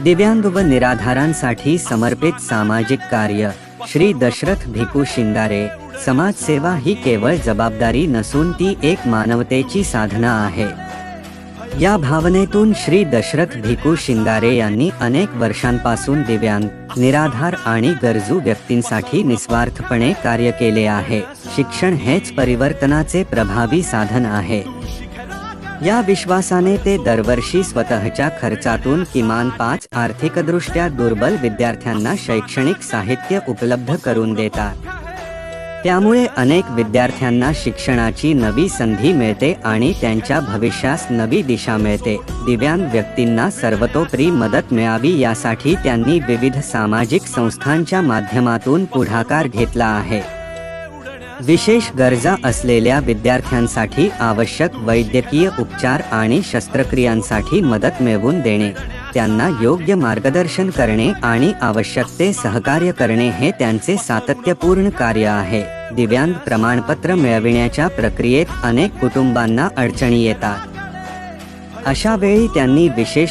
दिव्यांग व निराधारांसाठी समर्पित सामाजिक कार्य। श्री दशरथ भिकू शिंगारे। समाजसेवा ही केवळ जबाबदारी नसून ती एक मानवतेची साधना आहे। या भावनेतून श्री दशरथ भिकू शिंगारे यांनी अनेक वर्षांपासून दिव्यांग, निराधार आणि गरजू व्यक्तींसाठी निस्वार्थपणे कार्य केले आहे। शिक्षण हेच परिवर्तनाचे प्रभावी साधन आहे। या विश्वासाने ते दरवर्षी स्वतःच्या खर्चातून किमान 5 आर्थिकदृष्ट्या दुर्बल विद्यार्थ्यांना शैक्षणिक साहित्य उपलब्ध करून देतात। त्यामुळे अनेक विद्यार्थ्यांना शिक्षणाची नवी संधी मिळते आणि त्यांच्या भविष्यास नवी दिशा मिळते। दिव्यांग व्यक्तींना सर्वतोपरी मदत मिळावी यासाठी त्यांनी विविध सामाजिक संस्थांच्या माध्यमातून पुढाकार घेतला आहे। विशेष गरजा असलेल्या विद्यार्थ्यांसाठी आवश्यक वैद्यकीय उपचार आणि शस्त्रक्रियांसाठी मदत मिळवून देणे, त्यांना योग्य मार्गदर्शन करणे आणि आवश्यक ते सहकार्य करणे हे त्यांचे सातत्यपूर्ण कार्य आहे। दिव्यांग प्रमाणपत्र मिळविण्याच्या प्रक्रियेत अनेक कुटुंबांना अडचणी येतात। अशा वेळी त्यांनी विशेष